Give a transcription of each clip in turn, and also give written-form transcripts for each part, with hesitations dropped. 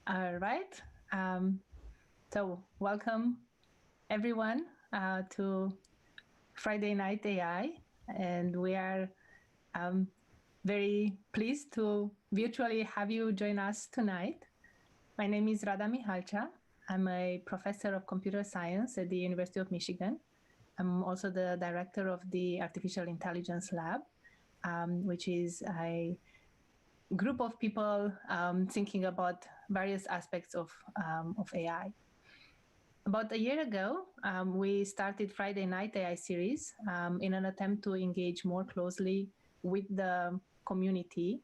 All right. So welcome everyone to Friday Night AI, and we are very pleased to virtually have you join us tonight. My name is Rada Mihalcea. I'm a professor of computer science at the University of Michigan. I'm also the director of the Artificial Intelligence Lab, which is a group of people thinking about various aspects of AI. About a year ago, we started Friday Night AI series in an attempt to engage more closely with the community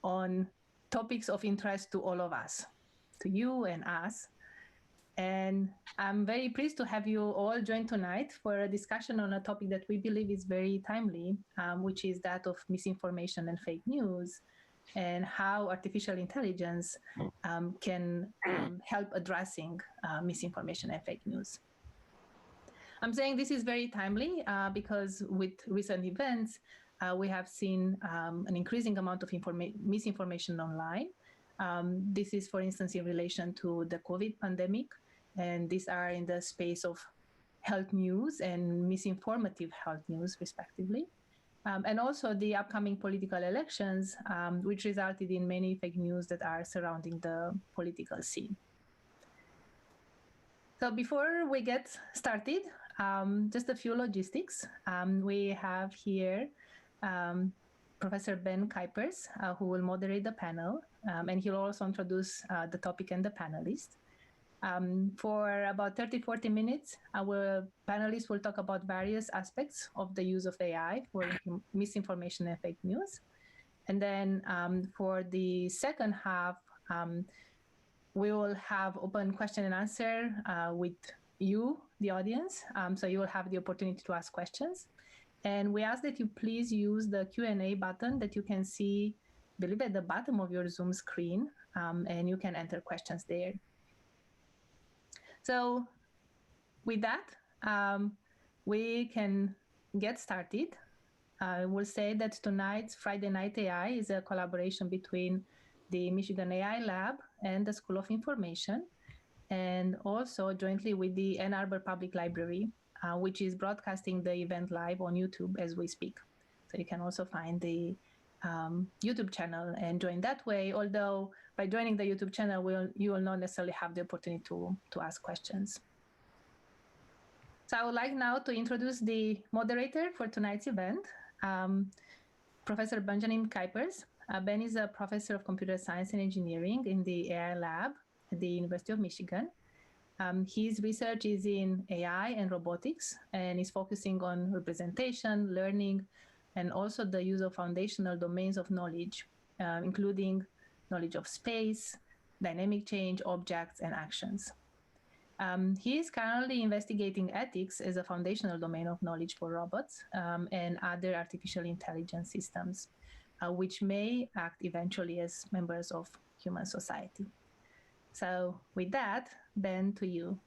on topics of interest to all of us, to you and us. And I'm very pleased to have you all join tonight for a discussion on a topic that we believe is very timely, which is that of misinformation and fake news, and how artificial intelligence can help addressing misinformation and fake news. I'm saying this is very timely because with recent events, we have seen an increasing amount of misinformation online. This is, for instance, in relation to the COVID pandemic, and these are in the space of health news and misinformative health news, respectively. And also the upcoming political elections, which resulted in many fake news that are surrounding the political scene. So before we get started, just a few logistics. We have here Professor Ben Kuipers, who will moderate the panel, and he'll also introduce the topic and the panelists. For about 30-40 minutes, our panelists will talk about various aspects of the use of AI for misinformation and fake news. And then for the second half, we will have open question and answer with you, the audience. So you will have the opportunity to ask questions. And we ask that you please use the Q&A button that you can see, I believe, at the bottom of your Zoom screen, and you can enter questions there. So with that, we can get started. I will say that tonight's Friday Night AI is a collaboration between the Michigan AI Lab and the School of Information, and also jointly with the Ann Arbor Public Library, which is broadcasting the event live on YouTube as we speak. So you can also find the YouTube channel and join that way, although by joining the YouTube channel, you will not necessarily have the opportunity to ask questions. So I would like now to introduce the moderator for tonight's event, Professor Benjamin Kuipers. Ben is a professor of computer science and engineering in the AI lab at the University of Michigan. His research is in AI and robotics and is focusing on representation, learning, and also the use of foundational domains of knowledge, including knowledge of space, dynamic change, objects, and actions. He is currently investigating ethics as a foundational domain of knowledge for robots and other artificial intelligence systems, which may act eventually as members of human society. So with that, Ben, to you.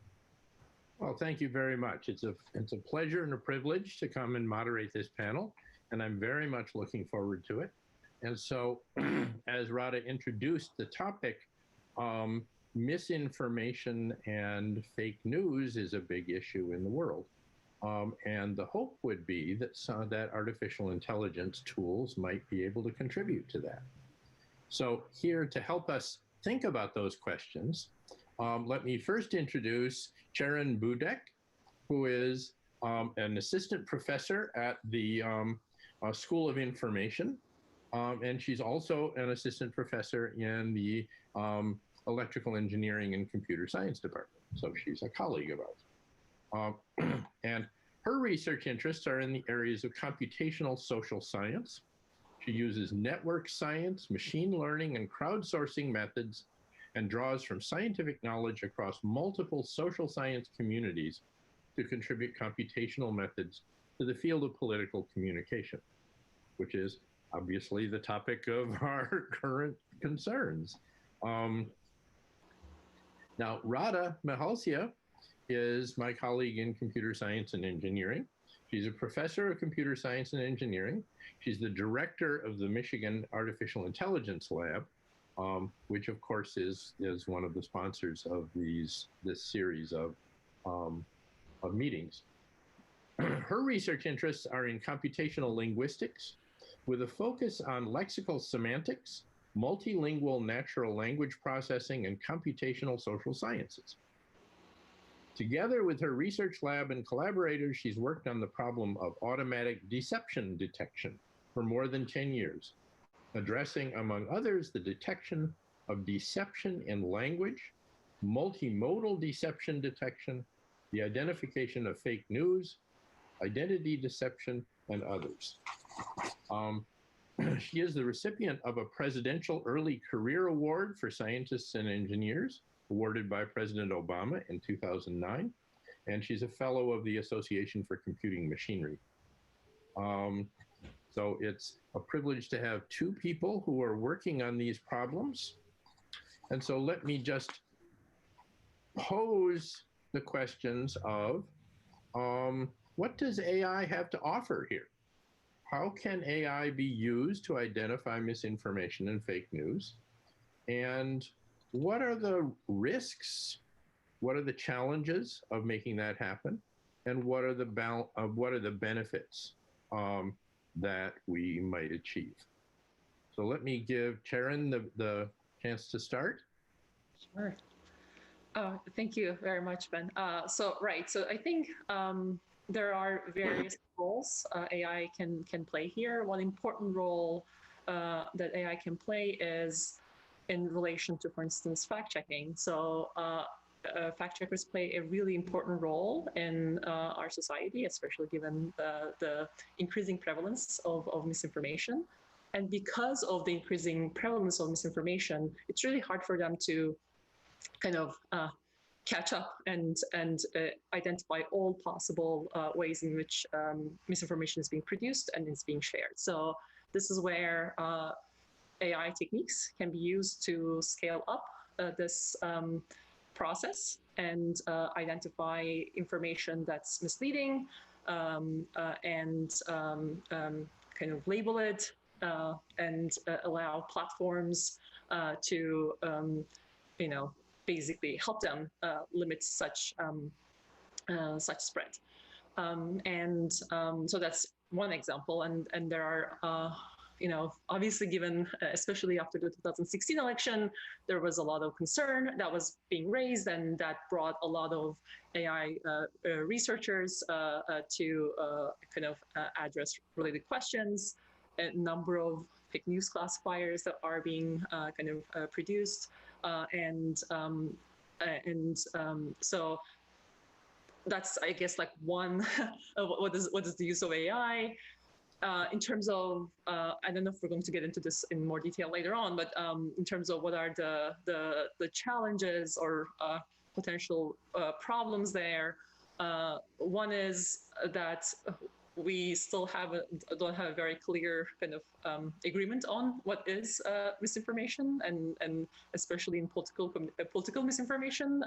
Well, thank you very much. It's a pleasure and a privilege to come and moderate this panel, and I'm very much looking forward to it. And so, as Rada introduced the topic, misinformation and fake news is a big issue in the world. And the hope would be that that artificial intelligence tools might be able to contribute to that. So here to help us think about those questions, let me first introduce Ceren Budak, who is an assistant professor at the School of Information, and she's also an assistant professor in the Electrical Engineering and Computer Science department. So she's a colleague of ours. And her research interests are in the areas of computational social science. She uses network science, machine learning, and crowdsourcing methods, and draws from scientific knowledge across multiple social science communities to contribute computational methods to the field of political communication, which is obviously the topic of our current concerns. Now, Rada Mihalcea is my colleague in computer science and engineering. She's a professor of computer science and engineering. She's the director of the Michigan Artificial Intelligence Lab, which of course is one of the sponsors of this series of meetings. Her research interests are in computational linguistics with a focus on lexical semantics, multilingual natural language processing, and computational social sciences. Together with her research lab and collaborators, she's worked on the problem of automatic deception detection for more than 10 years, addressing, among others, the detection of deception in language, multimodal deception detection, the identification of fake news, identity deception, and others. She is the recipient of a Presidential Early Career Award for Scientists and Engineers, awarded by President Obama in 2009, and she's a fellow of the Association for Computing Machinery. So it's a privilege to have two people who are working on these problems. And so let me just pose the questions of what does AI have to offer here? How can AI be used to identify misinformation and fake news? And what are the risks? What are the challenges of making that happen? And what are the benefits that we might achieve? So let me give Ceren the chance to start. Sure. Thank you very much, Ben. So I think there are various roles AI can play here. One important role that AI can play is in relation to, for instance, fact-checking. So fact-checkers play a really important role in our society, especially given the increasing prevalence of misinformation. And because of the increasing prevalence of misinformation, it's really hard for them to kind of catch up and identify all possible ways in which misinformation is being produced and is being shared. So this is where AI techniques can be used to scale up this process and identify information that's misleading and kind of label it and allow platforms to, basically help them limit such spread. So that's one example. And there are, obviously given, especially after the 2016 election, there was a lot of concern that was being raised, and that brought a lot of AI researchers to kind of address related questions. A number of fake news classifiers that are being kind of produced. So that's, I guess, like one, what is the use of AI? In terms of, I don't know if we're going to get into this in more detail later on, but in terms of what are the challenges or potential problems there, one is that we still don't have a very clear kind of agreement on what is misinformation, and especially in political misinformation,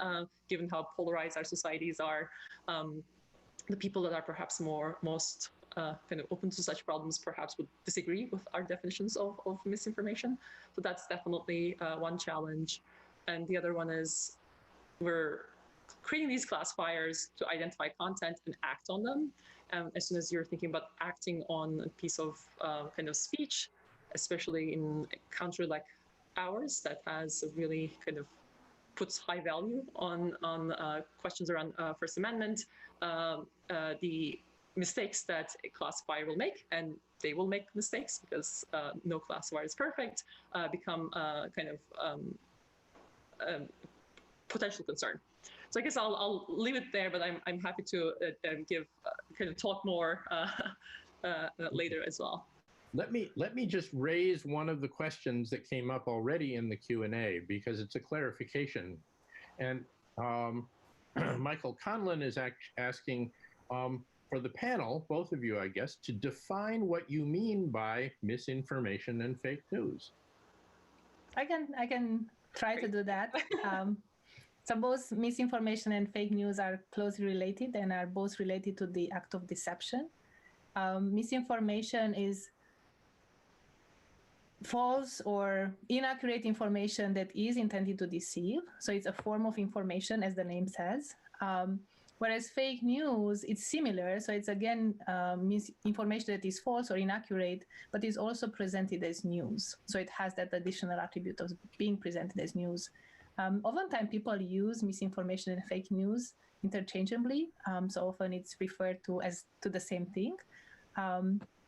given how polarized our societies are. The people that are perhaps most kind of open to such problems perhaps would disagree with our definitions of misinformation. So that's definitely one challenge. And the other one is we're creating these classifiers to identify content and act on them. As soon as you're thinking about acting on a piece of kind of speech, especially in a country like ours that has a really kind of puts high value on questions around First Amendment, the mistakes that a classifier will make, and they will make mistakes because no classifier is perfect, become kind of potential concern. So I guess I'll leave it there, but I'm happy to kind of talk more later as well. Let me just raise one of the questions that came up already in the Q&A, because it's a clarification. And Michael Conlon is asking for the panel, both of you, I guess, to define what you mean by misinformation and fake news. I can try to do that. So both misinformation and fake news are closely related and are both related to the act of deception. Misinformation is false or inaccurate information that is intended to deceive. So it's a form of information, as the name says. Whereas fake news, it's similar. So it's again misinformation that is false or inaccurate, but is also presented as news. So it has that additional attribute of being presented as news. Oftentimes people use misinformation and fake news interchangeably. So often it's referred to as to the same thing.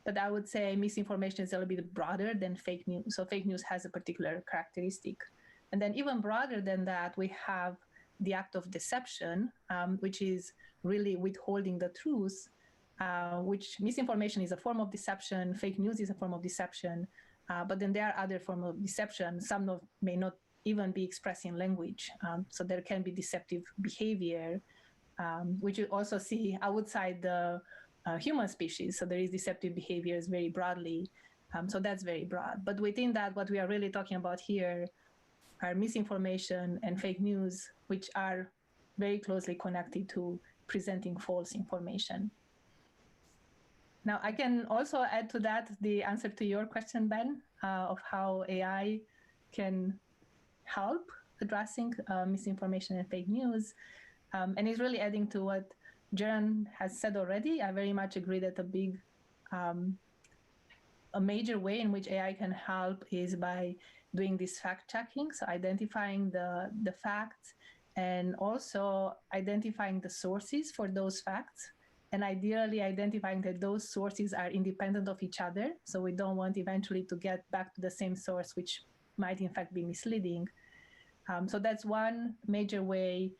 But I would say misinformation is a little bit broader than fake news. So fake news has a particular characteristic. And then even broader than that, we have the act of deception, which is really withholding the truth, which misinformation is a form of deception, fake news is a form of deception, but then there are other forms of deception. Some may not even be expressed in language. So there can be deceptive behavior, which you also see outside the human species. So there is deceptive behaviors very broadly. So that's very broad. But within that, what we are really talking about here are misinformation and fake news, which are very closely connected to presenting false information. Now, I can also add to that the answer to your question, Ben, of how AI can help addressing misinformation and fake news. And it's really adding to what Ceren has said already. I very much agree that a major way in which AI can help is by doing this fact checking, so identifying the facts and also identifying the sources for those facts, and ideally identifying that those sources are independent of each other. So we don't want eventually to get back to the same source, which might in fact be misleading. So that's one major way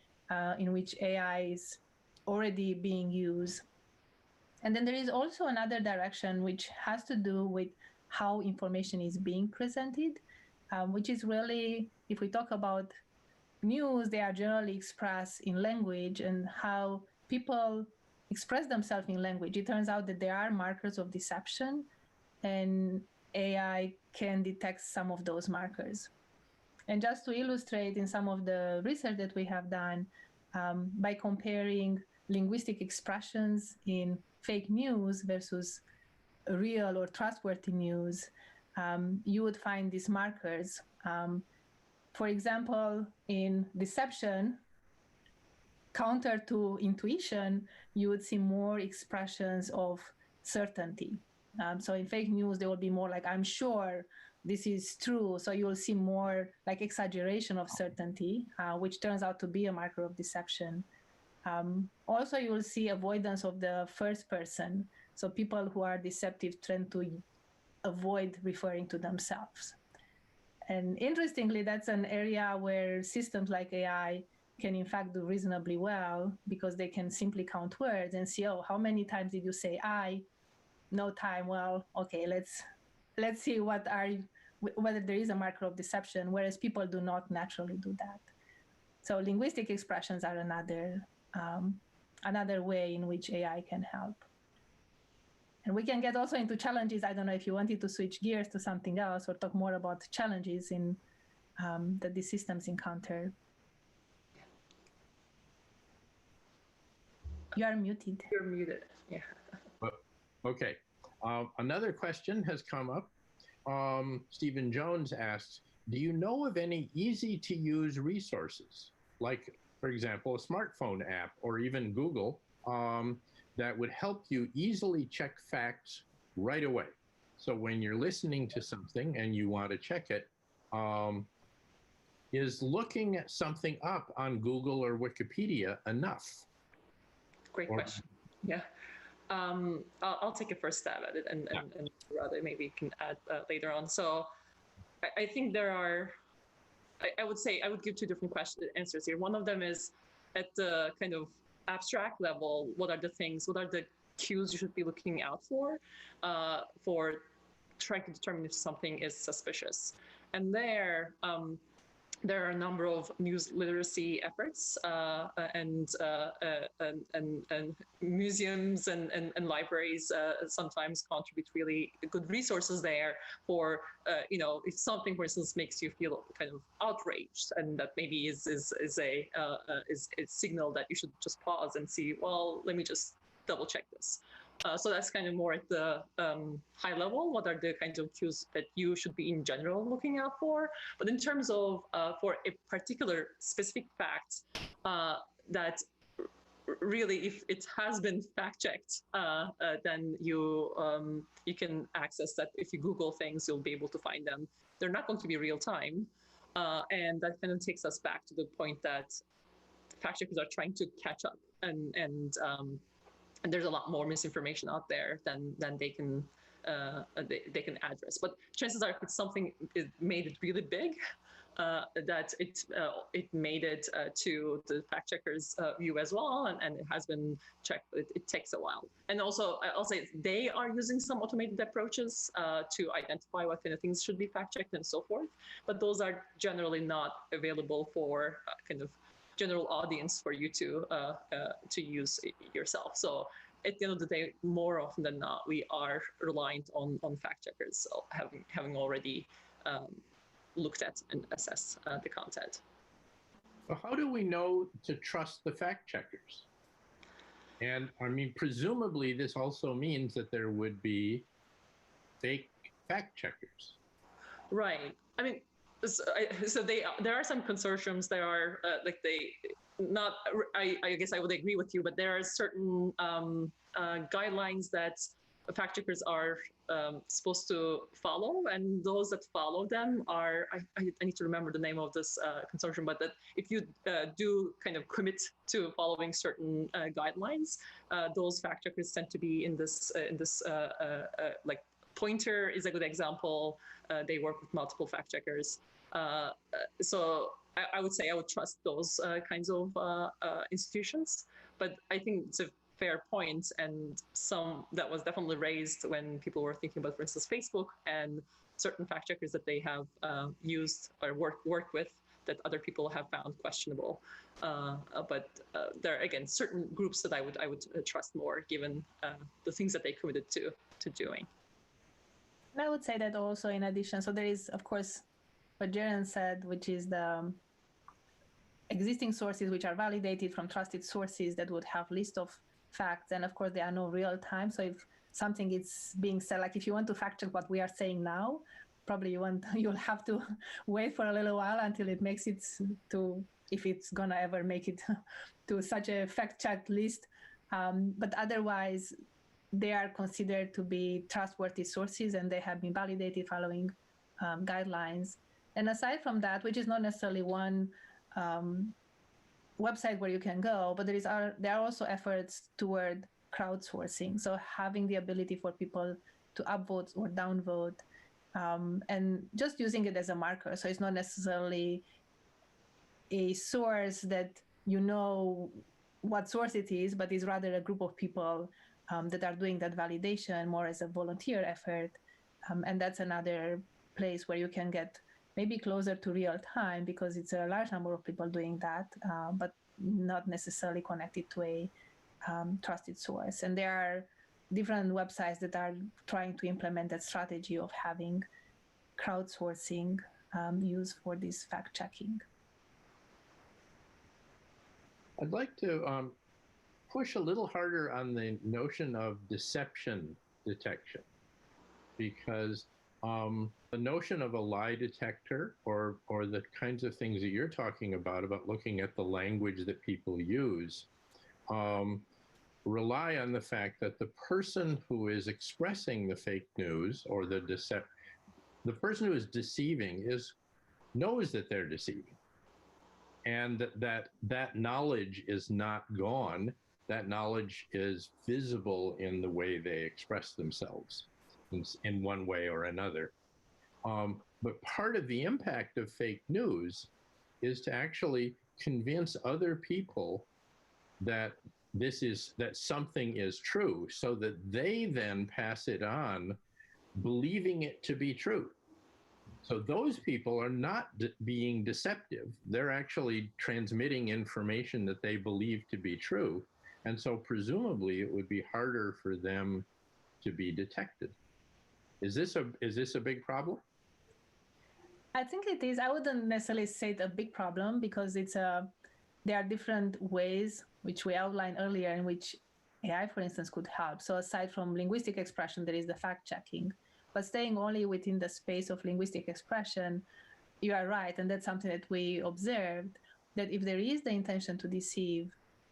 in which AI is already being used. And then there is also another direction which has to do with how information is being presented, which is really, if we talk about news, they are generally expressed in language, and how people express themselves in language. It turns out that there are markers of deception, and AI can detect some of those markers. And just to illustrate in some of the research that we have done, by comparing linguistic expressions in fake news versus real or trustworthy news, you would find these markers. For example, in deception, counter to intuition, you would see more expressions of certainty. So in fake news, there will be more like, I'm sure this is true. So you will see more like exaggeration of certainty, which turns out to be a marker of deception. Also, you will see avoidance of the first person. So people who are deceptive tend to avoid referring to themselves. And interestingly, that's an area where systems like AI can in fact do reasonably well, because they can simply count words and see, oh, how many times did you say I? No time. Well, okay, let's see whether there is a marker of deception, whereas people do not naturally do that. So linguistic expressions are another way in which AI can help. And we can get also into challenges. I don't know if you wanted to switch gears to something else or talk more about challenges in that these systems encounter. You are muted. You're muted. Yeah. Okay. Another question has come up. Stephen Jones asks, do you know of any easy-to-use resources, like, for example, a smartphone app or even Google, that would help you easily check facts right away? So when you're listening to something and you want to check it, is looking at something up on Google or Wikipedia enough? Great question. Yeah. I'll take a first stab at it, and Rada maybe can add later on. So I think there are, I would give two different answers here. One of them is at the kind of abstract level, what are the cues you should be looking out for trying to determine if something is suspicious. And there are a number of news literacy efforts, and museums and libraries sometimes contribute really good resources there for, if something, for instance, makes you feel kind of outraged, and that maybe is a signal that you should just pause and see, well, let me just double check this. So that's kind of more at the high level. What are the kinds of cues that you should be in general looking out for? But in terms of for a particular specific fact that really, if it has been fact-checked, then you can access that. If you Google things, you'll be able to find them. They're not going to be real time. And that kind of takes us back to the point that fact-checkers are trying to catch up, and there's a lot more misinformation out there than they can address. But chances are, if it's something it made it really big, that it made it to the fact checkers' view as well, and it has been checked. It takes a while. And also, I'll say they are using some automated approaches to identify what kind of things should be fact checked and so forth. But those are generally not available for kind of general audience for you to use yourself. So at the end of the day, more often than not, we are reliant on fact checkers, so having already looked at and assessed the content. Well, how do we know to trust the fact checkers? And I mean, presumably this also means that there would be fake fact checkers. Right. I mean, so there are some consortiums that are I guess I would agree with you, but there are certain guidelines that fact checkers are supposed to follow, and those that follow them are, I need to remember the name of this consortium, but that if you do kind of commit to following certain guidelines, those fact checkers tend to be in this like Pointer is a good example. They work with multiple fact checkers. So I would say I would trust those kinds of institutions, but I think it's a fair point, and some that was definitely raised when people were thinking about, for instance, Facebook and certain fact checkers that they have used or worked with that other people have found questionable. But there are, again, certain groups that I would trust more, given the things that they committed to doing. And I would say that also, in addition, so there is, of course, what Ceren said, which is the existing sources which are validated from trusted sources that would have list of facts, and of course there are no real time. So if something is being said, like if you want to fact check what we are saying now, probably you'll have to wait for a little while until it makes it to, if it's gonna ever make it to such a fact check list. But otherwise, they are considered to be trustworthy sources, and they have been validated following guidelines. And aside from that, which is not necessarily one website where you can go, but there are also efforts toward crowdsourcing. So having the ability for people to upvote or downvote, and just using it as a marker. So it's not necessarily a source that you know what source it is, but it's rather a group of people that are doing that validation more as a volunteer effort. And that's another place where you can get maybe closer to real time, because it's a large number of people doing that, but not necessarily connected to a trusted source. And there are different websites that are trying to implement that strategy of having crowdsourcing used for this fact checking. I'd like to push a little harder on the notion of deception detection, because the notion of a lie detector, or the kinds of things that you're talking about looking at the language that people use, rely on the fact that the person who is expressing the fake news or the person who is deceiving knows that they're deceiving, and that knowledge is not gone. That knowledge is visible in the way they express themselves in one way or another. But part of the impact of fake news is to actually convince other people that something is true, so that they then pass it on, believing it to be true. So those people are not being deceptive. They're actually transmitting information that they believe to be true. And so presumably it would be harder for them to be detected. Is this a big problem? I think it is. I wouldn't necessarily say it's a big problem, because there are different ways, which we outlined earlier, in which AI, for instance, could help. So aside from linguistic expression, there is the fact checking. But staying only within the space of linguistic expression, you are right. And that's something that we observed, that if there is the intention to deceive,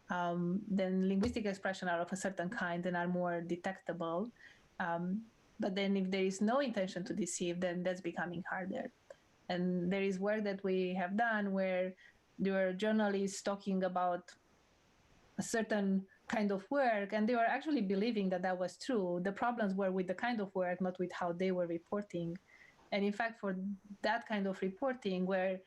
then linguistic expression are of a certain kind and are more detectable. But then if there is no intention to deceive, then that's becoming harder. And there is work that we have done where there were journalists talking about a certain kind of work, and they were actually believing that that was true. The problems were with the kind of work, not with how they were reporting. And in fact, for that kind of reporting, where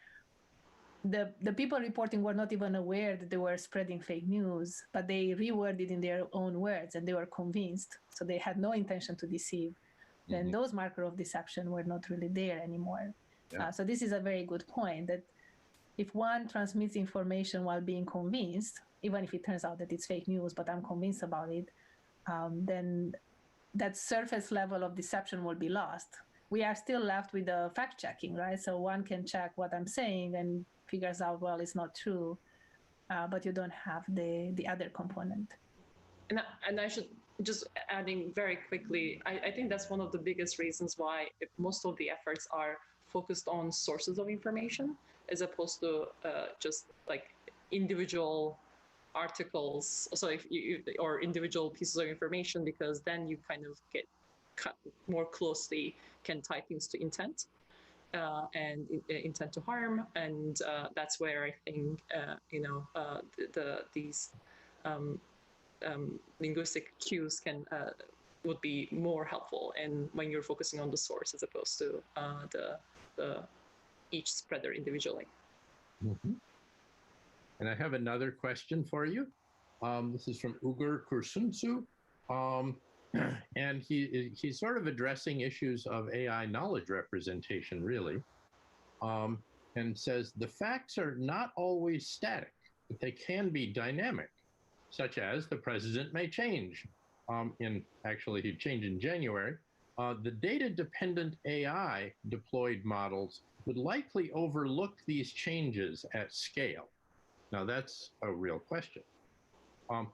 the people reporting were not even aware that they were spreading fake news, but they reworded in their own words and they were convinced. So they had no intention to deceive. Then those markers of deception were not really there anymore. Yeah. So this is a very good point, that if one transmits information while being convinced, even if it turns out that it's fake news, but I'm convinced about it, then that surface level of deception will be lost. We are still left with the fact checking, right? So one can check what I'm saying and figures out, well, it's not true, but you don't have the other component. And I should just adding very quickly, I think that's one of the biggest reasons why most of the efforts are focused on sources of information as opposed to just like individual articles. So if you or individual pieces of information, because then you kind of get more closely can tie things to intent and intent to harm, and that's where I think these linguistic cues would be more helpful, and when you're focusing on the source as opposed to the each spreader individually. Mm-hmm. And I have another question for you. This is from Ugur Kursunsu. And he's sort of addressing issues of AI knowledge representation, really, and says the facts are not always static, but they can be dynamic, such as the president may change. Actually, he'd change in January. The data-dependent AI deployed models would likely overlook these changes at scale. Now, that's a real question.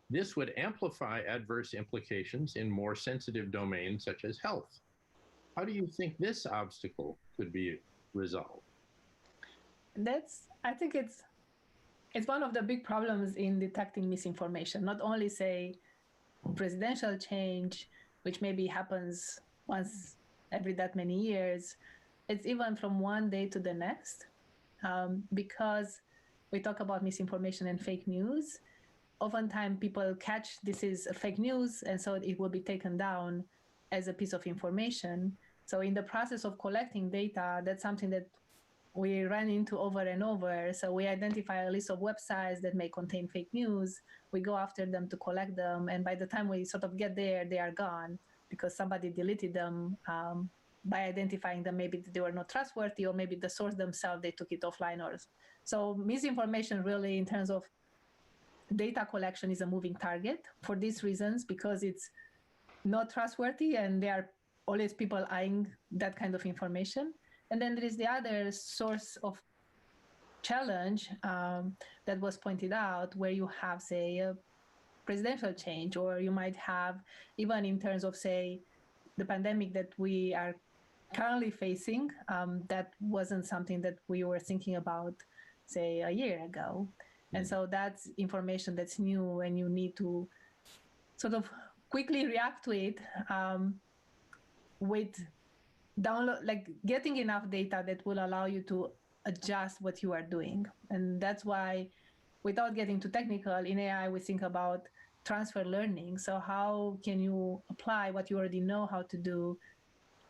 This would amplify adverse implications in more sensitive domains such as health. How do you think this obstacle could be resolved? I think it's one of the big problems in detecting misinformation. Not only, say, presidential change, which maybe happens once every that many years, it's even from one day to the next, because we talk about misinformation and fake news. Oftentimes people catch this is a fake news, and so it will be taken down as a piece of information. So in the process of collecting data, that's something that we run into over and over. So we identify a list of websites that may contain fake news. We go after them to collect them. And by the time we sort of get there, they are gone because somebody deleted them by identifying them. Maybe they were not trustworthy, or maybe the source themselves, they took it offline. So misinformation really, in terms of data collection, is a moving target for these reasons, because it's not trustworthy and there are always people eyeing that kind of information. And then there is the other source of challenge that was pointed out, where you have, say, a presidential change, or you might have, even in terms of, say, the pandemic that we are currently facing, that wasn't something that we were thinking about, say, a year ago. And so that's information that's new, and you need to sort of quickly react to it with getting enough data that will allow you to adjust what you are doing. And that's why, without getting too technical, in AI, we think about transfer learning. So how can you apply what you already know how to do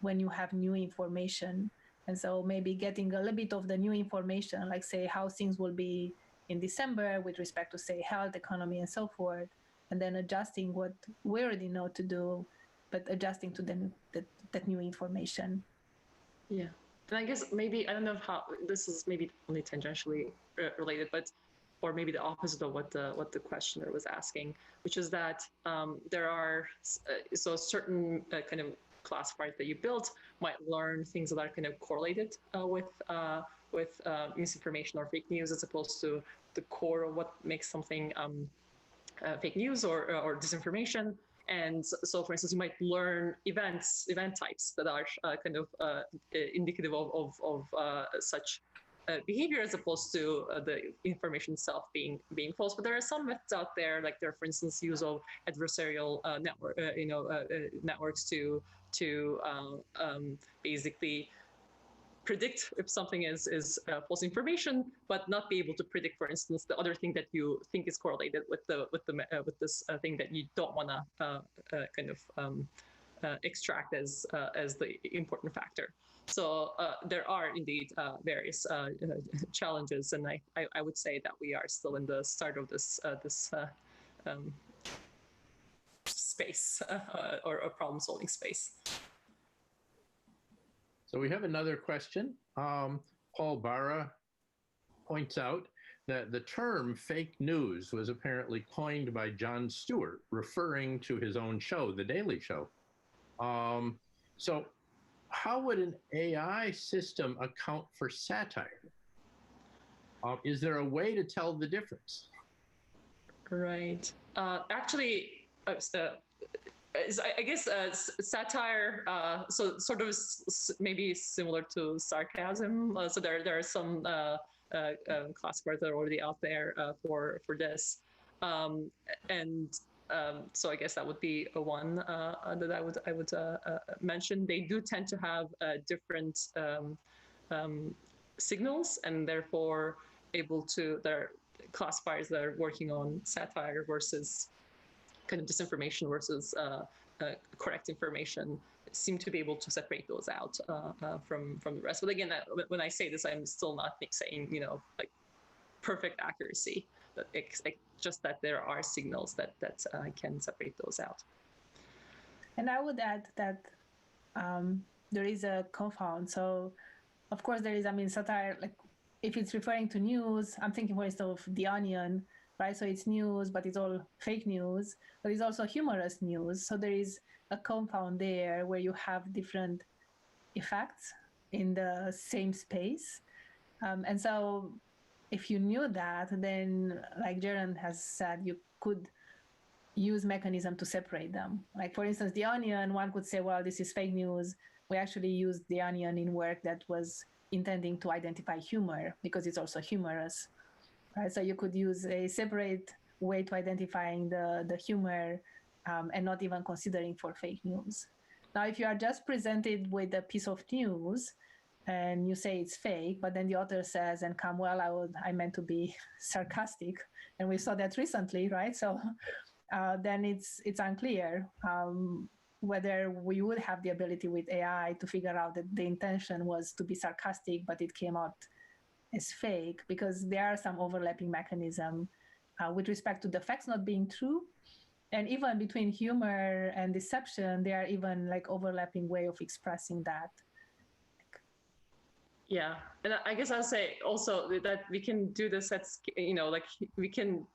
when you have new information? And so maybe getting a little bit of the new information, like, say, how things will be in December with respect to, say, health, economy, and so forth, and then adjusting what we already know to do, but adjusting to that new information. Yeah. And I guess maybe, I don't know how this is maybe only tangentially related, but, or maybe the opposite of what the questioner was asking, which is that there are, so certain kind of classifiers that you built might learn things that are kind of correlated with misinformation or fake news, as opposed to the core of what makes something fake news or disinformation. And so, for instance, you might learn event types that are kind of indicative of such behavior, as opposed to the information itself being false. But there are some methods out there, like there, for instance, use of adversarial networks to basically predict if something is false information, but not be able to predict, for instance, the other thing that you think is correlated with this thing that you don't want to extract as the important factor. So there are indeed various challenges, and I would say that we are still in the start of this space or a problem-solving space. So we have another question. Paul Barra points out that the term fake news was apparently coined by Jon Stewart, referring to his own show, The Daily Show. So how would an AI system account for satire? Is there a way to tell the difference? Right. Actually, I guess satire, so sort of maybe similar to sarcasm. So there are some classifiers that are already out there for this, so I guess that would be one that I would mention. They do tend to have different signals, and therefore there are classifiers that are working on satire versus kind of disinformation versus correct information seem to be able to separate those out from the rest. But again, when I say this, I'm still not saying, like perfect accuracy, but it's just that there are signals that can separate those out. And I would add that there is a confound. So of course there is, satire, like if it's referring to news, I'm thinking for instance of The Onion, right? So it's news, but it's all fake news, but it's also humorous news. So there is a compound there where you have different effects in the same space. And so if you knew that, then like Ceren has said, you could use mechanism to separate them. Like for instance, The Onion, one could say, well, this is fake news. We actually used The Onion in work that was intending to identify humor because it's also humorous. Right? So you could use a separate way to identifying the humor and not even considering for fake news. Now, if you are just presented with a piece of news and you say it's fake, but then the author says, and I meant to be sarcastic, and we saw that recently, right? So then it's unclear whether we would have the ability with AI to figure out that the intention was to be sarcastic, but it came out as fake, because there are some overlapping mechanism with respect to the facts not being true. And even between humor and deception, there are even like overlapping way of expressing that. Yeah, and I guess I'll say also that we can do this at, like we can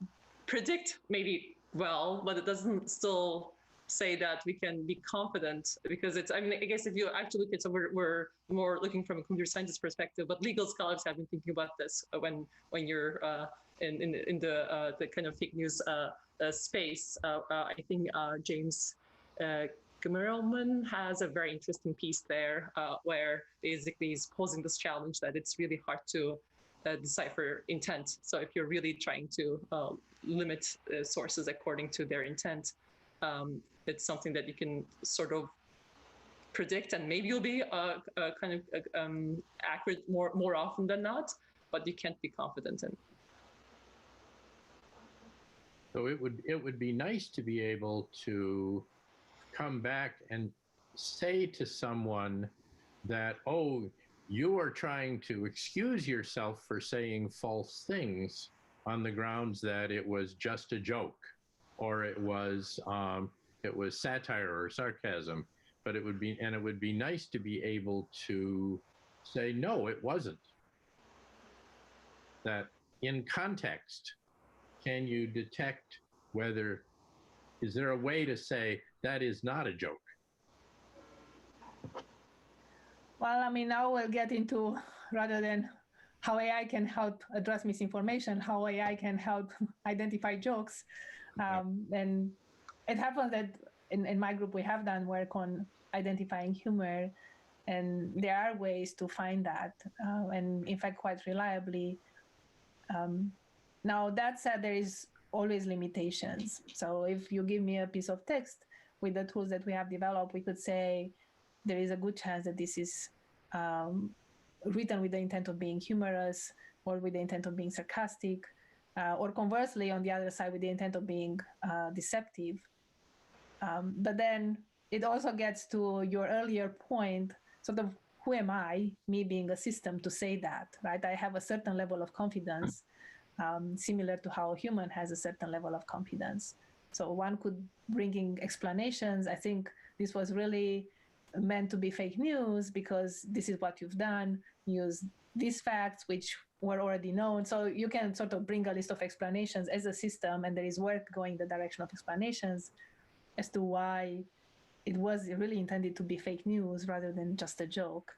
predict maybe well, but it doesn't still say that we can be confident, because it's, I guess if you actually look at, so we're more looking from a computer scientist perspective, but legal scholars have been thinking about this when you're in the kind of fake news space. I think James Gemerelman has a very interesting piece there where basically he's posing this challenge that it's really hard to decipher intent. So if you're really trying to limit sources according to their intent, it's something that you can sort of predict, and maybe you'll be kind of accurate more often than not, but you can't be confident in. So it would be nice to be able to come back and say to someone that, oh, you are trying to excuse yourself for saying false things on the grounds that it was just a joke, or it was satire or sarcasm. But it would be nice to be able to say, no, it wasn't. That in context, can you detect is there a way to say that is not a joke? Well, now we'll get into, rather than how AI can help address misinformation, how AI can help identify jokes. And it happens that in my group, we have done work on identifying humor, and there are ways to find that, and in fact, quite reliably. Now, that said, there is always limitations. So if you give me a piece of text with the tools that we have developed, we could say there is a good chance that this is written with the intent of being humorous or with the intent of being sarcastic, or conversely, on the other side, with the intent of being deceptive. But then it also gets to your earlier point, sort of, who am I, me being a system, to say that, right? I have a certain level of confidence, similar to how a human has a certain level of confidence. So one could bring in explanations. I think this was really meant to be fake news because this is what you've done, use these facts, which were already known. So you can sort of bring a list of explanations as a system, and there is work going in the direction of explanations as to why it was really intended to be fake news rather than just a joke.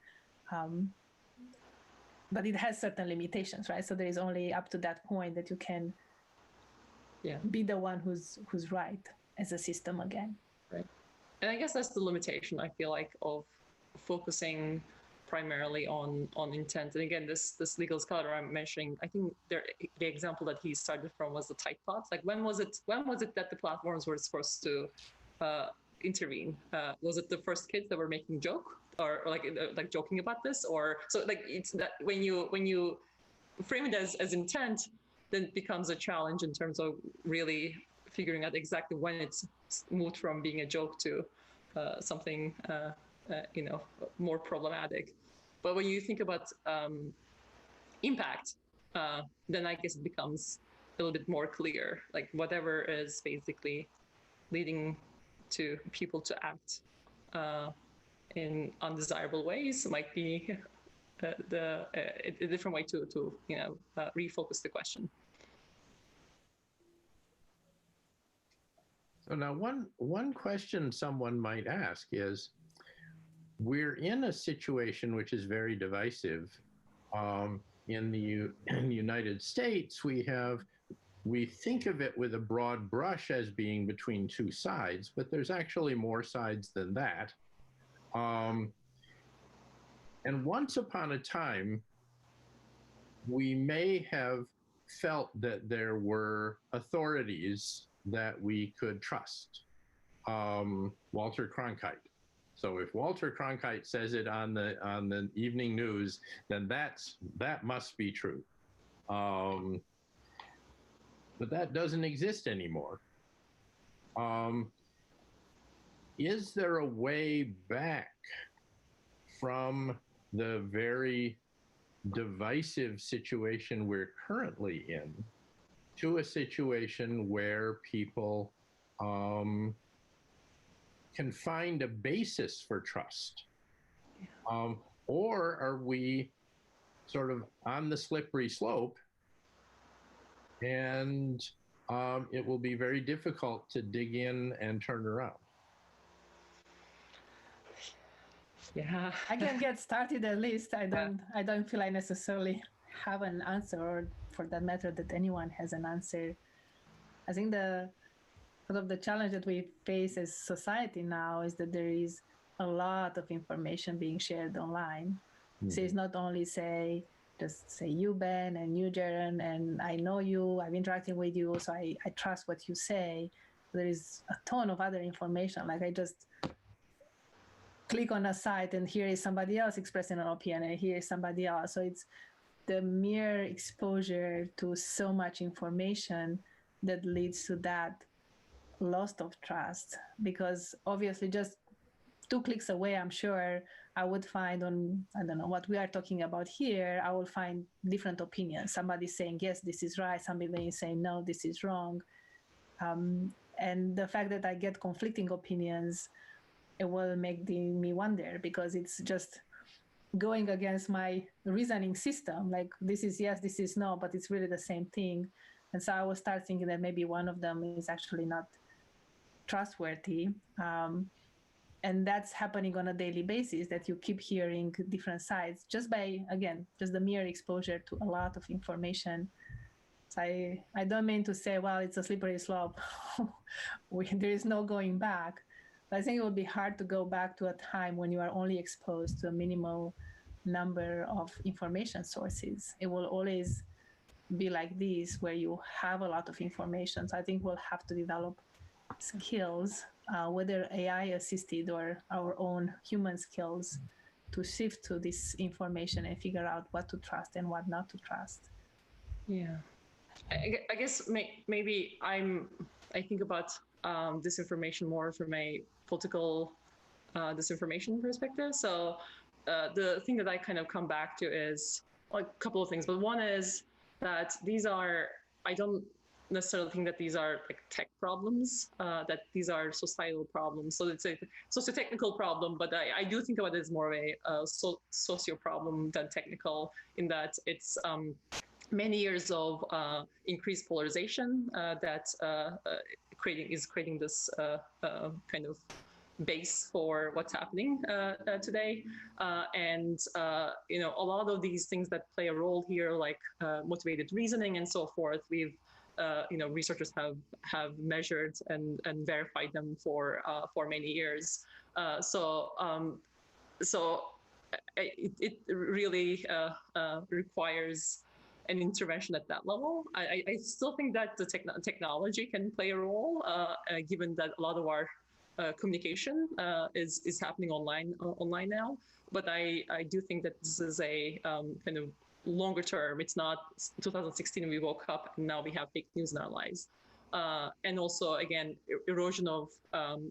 But it has certain limitations, right? So there is only up to that point that you can be the one who's right as a system again. Right. And I guess that's the limitation, I feel like, of focusing primarily on intent. And again, this legal scholar I'm mentioning, I think the example that he started from was the typepods. Like, when was it that the platforms were supposed to intervene? Was it the first kids that were making joke or like joking about this? Or so, like, it's that when you frame it as intent, then it becomes a challenge in terms of really figuring out exactly when it's moved from being a joke to something more problematic. But when you think about impact, then I guess it becomes a little bit more clear. Like, whatever is basically leading to people to act in undesirable ways might be a different way to refocus the question. So now one question someone might ask is, we're in a situation which is very divisive. In the United States, we think of it with a broad brush as being between two sides, but there's actually more sides than that. And once upon a time, we may have felt that there were authorities that we could trust. Walter Cronkite. So if Walter Cronkite says it on the evening news, then that must be true. But that doesn't exist anymore. Is there a way back from the very divisive situation we're currently in to a situation where people can find a basis for trust? Or are we sort of on the slippery slope, and it will be very difficult to dig in and turn around? Yeah, I can get started at least. I don't feel I necessarily have an answer, or for that matter, that anyone has an answer. I think the challenge that we face as society now is that there is a lot of information being shared online. Mm-hmm. So it's not only just say you, Ben, and you, Ceren, and I know you, I've interacted with you, so I trust what you say. There is a ton of other information. Like, I just click on a site and here is somebody else expressing an opinion, and here is somebody else. So it's the mere exposure to so much information that leads to that loss of trust. Because obviously, just 2 clicks away, I'm sure I would find on, I don't know, what we are talking about here, I will find different opinions. Somebody saying, yes, this is right. Somebody saying, no, this is wrong. And the fact that I get conflicting opinions, it will make me wonder, because it's just going against my reasoning system. Like, this is yes, this is no, but it's really the same thing. And so I will start thinking that maybe one of them is actually not trustworthy. And that's happening on a daily basis, that you keep hearing different sides just by, again, just the mere exposure to a lot of information. So I don't mean to say, well, it's a slippery slope. There is no going back. But I think it would be hard to go back to a time when you are only exposed to a minimal number of information sources. It will always be like this, where you have a lot of information. So I think we'll have to develop skills, whether AI assisted or our own human skills, to shift to this information and figure out what to trust and what not to trust. Yeah, I guess maybe I think about disinformation more from a political disinformation perspective. So the thing that I kind of come back to is like a couple of things, but one is that I don't necessarily think that these are like tech problems, that these are societal problems. So it's a socio-technical problem, but I do think about it as more of a socio problem than technical, in that it's many years of increased polarization that is creating this kind of base for what's happening today, and a lot of these things that play a role here, like motivated reasoning and so forth, we've researchers have measured and verified them for many years. So it really requires an intervention at that level. I still think that the technology can play a role, given that a lot of our communication is happening online now. But I do think that this is a kind of longer term. It's not 2016 we woke up and now we have fake news in our lives. And also, again, erosion of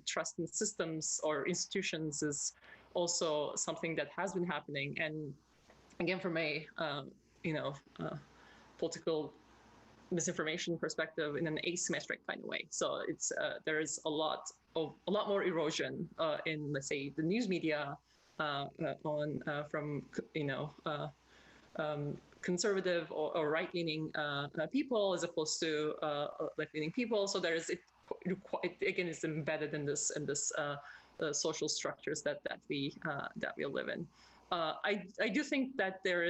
trust in systems or institutions is also something that has been happening. And again, from a political misinformation perspective, in an asymmetric kind of way. So it's there is a lot more erosion in, let's say, the news media from conservative or right-leaning people as opposed to left-leaning people. So there is it again is embedded in this social structures that we live in. I do think that there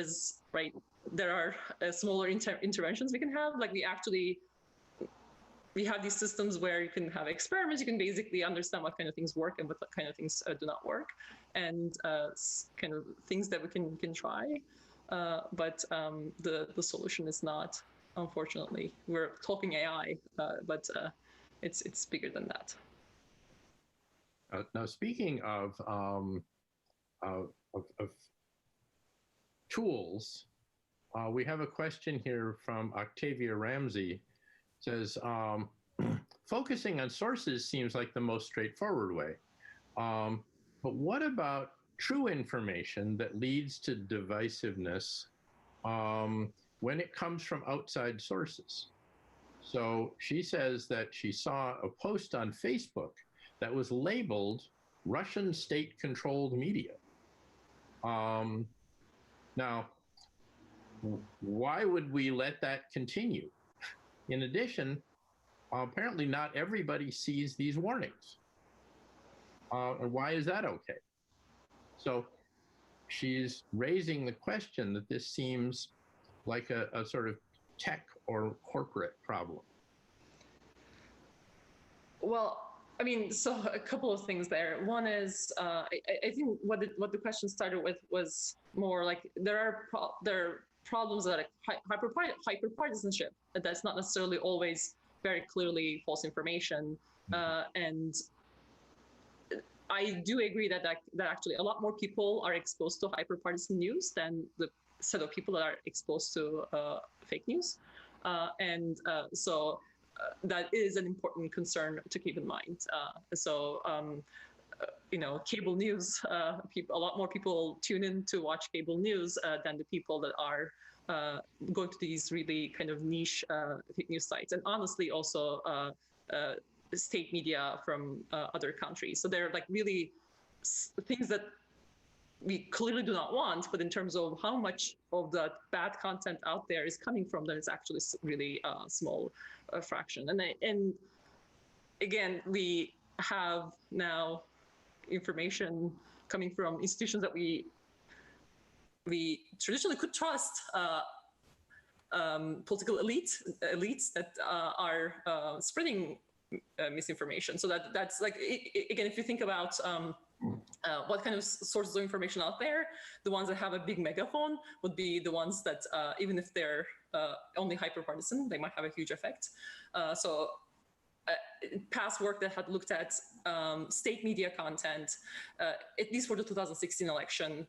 are smaller interventions we can have. Like we have these systems where you can have experiments. You can basically understand what kind of things work and what kind of things do not work, and kind of things that we can try. But the solution is not, unfortunately, we're talking AI, but it's bigger than that. Now, speaking of tools, we have a question here from Octavia Ramsey. It says, focusing on sources seems like the most straightforward way. But what about true information that leads to divisiveness when it comes from outside sources? So she says that she saw a post on Facebook that was labeled Russian state-controlled media. Now, why would we let that continue? In addition, apparently not everybody sees these warnings. And why is that okay? So she's raising the question that this seems like a sort of tech or corporate problem. Well, I mean, so a couple of things there. One is, I think what the question started with was more like there are problems that are hyperpartisanship. That's not necessarily always very clearly false information, and I do agree that actually a lot more people are exposed to hyperpartisan news than the set of people that are exposed to fake news, and so. That is an important concern to keep in mind. Cable news, a lot more people tune in to watch cable news than the people that are going to these really kind of niche fake news sites. And honestly, also state media from other countries. So they're like really things that we clearly do not want, but in terms of how much of the bad content out there is coming from them, it's actually really small fraction. And again, we have now information coming from institutions that we traditionally could trust political elites that are spreading misinformation. So that's like, again, if you think about what kind of sources of information out there, the ones that have a big megaphone would be the ones that, even if they're only hyper-partisan, they might have a huge effect. So past work that had looked at state media content, at least for the 2016 election,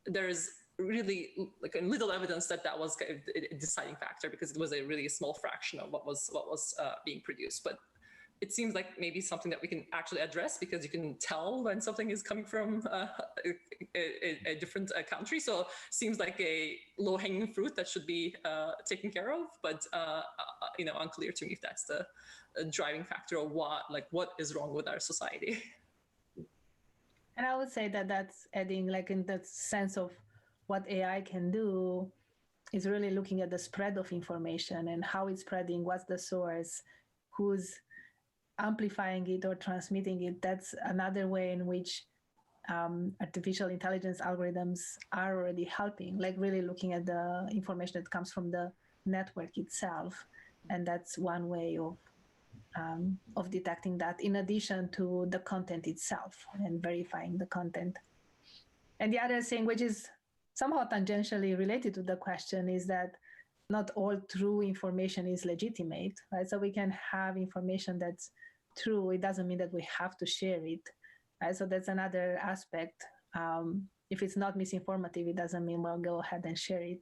there's really like little evidence that that was a deciding factor, because it was a really small fraction of what was being produced. But it seems like maybe something that we can actually address, because you can tell when something is coming from a different country. So it seems like a low-hanging fruit that should be taken care of, but unclear to me if that's the driving factor of what is wrong with our society. And I would say that that's adding, like, in that sense of what AI can do is really looking at the spread of information and how it's spreading, what's the source, who's amplifying it or transmitting it. That's another way in which artificial intelligence algorithms are already helping, like really looking at the information that comes from the network itself. And that's one way of detecting that, in addition to the content itself and verifying the content. And the other thing, which is somehow tangentially related to the question, is that not all true information is legitimate, right? So we can have information that's true. It doesn't mean that we have to share it, right? So that's another aspect. If it's not misinformative, it doesn't mean, well, go ahead and share it.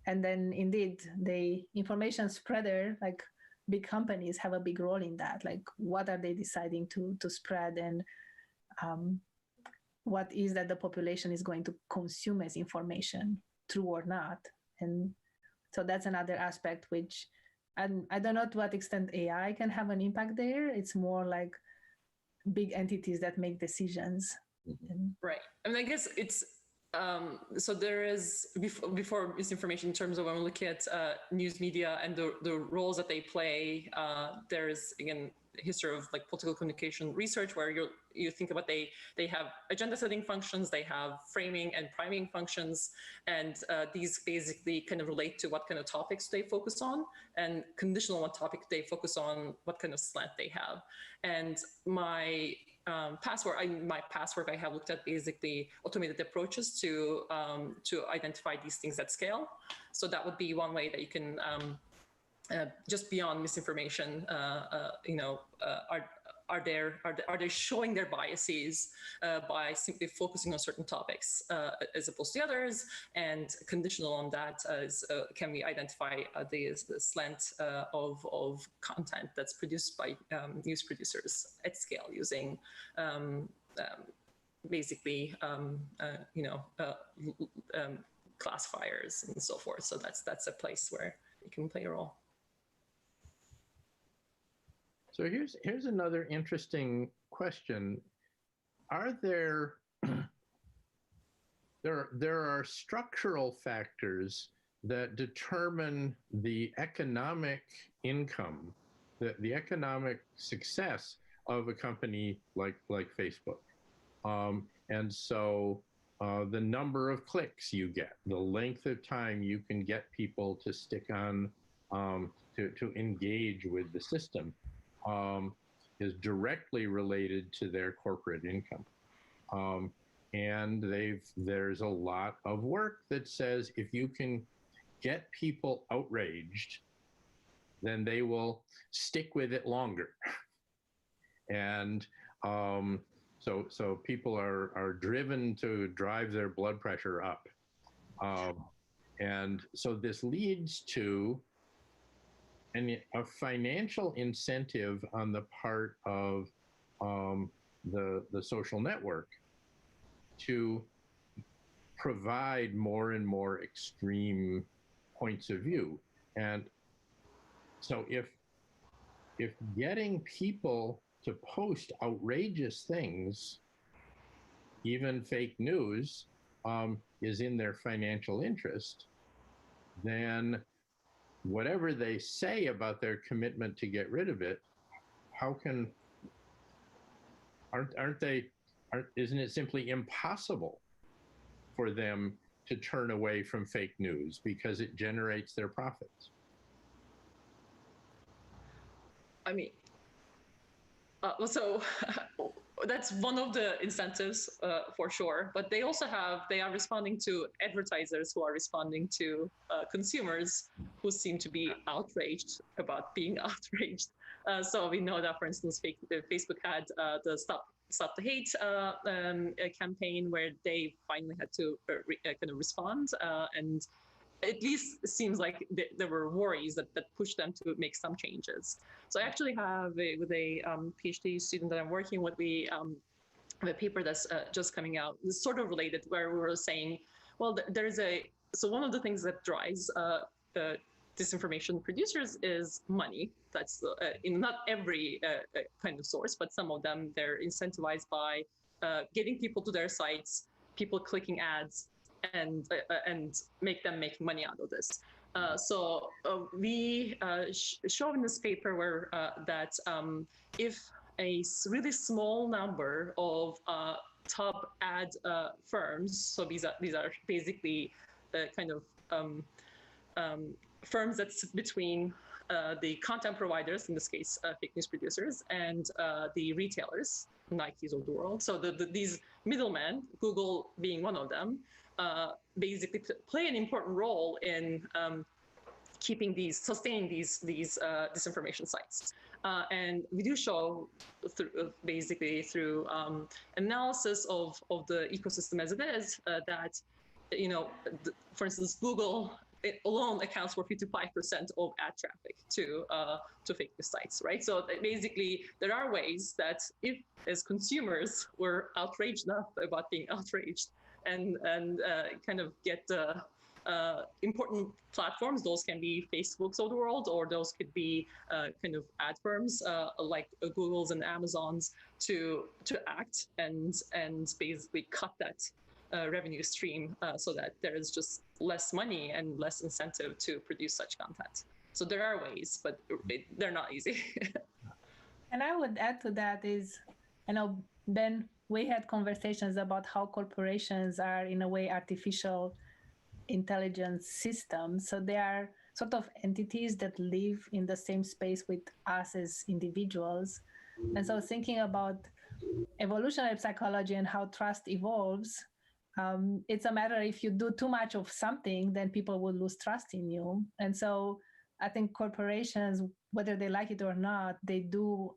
And then indeed, the information spreader, like big companies, have a big role in that. Like, what are they deciding to spread, and what is that the population is going to consume as information, true or not? And so that's another aspect which, and I don't know to what extent AI can have an impact there. It's more like big entities that make decisions. Right. I mean, I guess it's, so there is, before misinformation, in terms of when we look at news media and the roles that they play, there's, again, a history of like political communication research, where you think about they have agenda setting functions, they have framing and priming functions, and these basically kind of relate to what kind of topics they focus on, and conditional on topic they focus on what kind of slant they have. And my past work, I have looked at basically automated approaches to identify these things at scale. So that would be one way that you can just beyond misinformation, are they showing their biases by simply focusing on certain topics as opposed to others? And conditional on that is, can we identify the slant of content that's produced by news producers at scale using basically classifiers and so forth. So that's a place where you can play a role. So here's another interesting question. Are there are structural factors that determine the economic income, the economic success of a company like Facebook? And so the number of clicks you get, the length of time you can get people to stick on, to engage with the system, is directly related to their corporate income. And there's a lot of work that says if you can get people outraged, then they will stick with it longer. And so people are driven to drive their blood pressure up. And so this leads to a financial incentive on the part of the social network to provide more and more extreme points of view. And so if getting people to post outrageous things, even fake news, is in their financial interest, then whatever they say about their commitment to get rid of it, isn't it simply impossible for them to turn away from fake news because it generates their profits? I mean, so that's one of the incentives for sure, but they also they are responding to advertisers who are responding to consumers who seem to be outraged about being outraged. So we know that, for instance, Facebook had the Stop the Hate campaign, where they finally had to kind of respond, and at least it seems like there were worries that pushed them to make some changes. So I actually have with a PhD student that I'm working with, we have a paper that's just coming out, it's sort of related, where we were saying, well, so one of the things that drives disinformation producers is money. That's in not every kind of source, but some of them, they're incentivized by getting people to their sites, people clicking ads, and make them making money out of this. So we show in this paper where that if a really small number of top ad firms, so these are basically kind of firms that sit between the content providers, in this case fake news producers, and the retailers, Nikes of the world. So these middlemen, Google being one of them, basically play an important role in sustaining these disinformation sites. And we do show basically through analysis of the ecosystem as it is, that, for instance, Google alone accounts for 55% of ad traffic to fake news sites, right? So basically, there are ways that if, as consumers, we're outraged enough about being outraged, and kind of get important platforms, those can be Facebooks of the world, or those could be kind of ad firms like Google's and Amazon's, to act and basically cut that revenue stream so that there is just less money and less incentive to produce such content. So there are ways, but they're not easy. And I would add to that is, Ben, we had conversations about how corporations are, in a way, artificial intelligence systems. So they are sort of entities that live in the same space with us as individuals. And so thinking about evolutionary psychology and how trust evolves, it's a matter, if you do too much of something, then people will lose trust in you. And so I think corporations, whether they like it or not, they do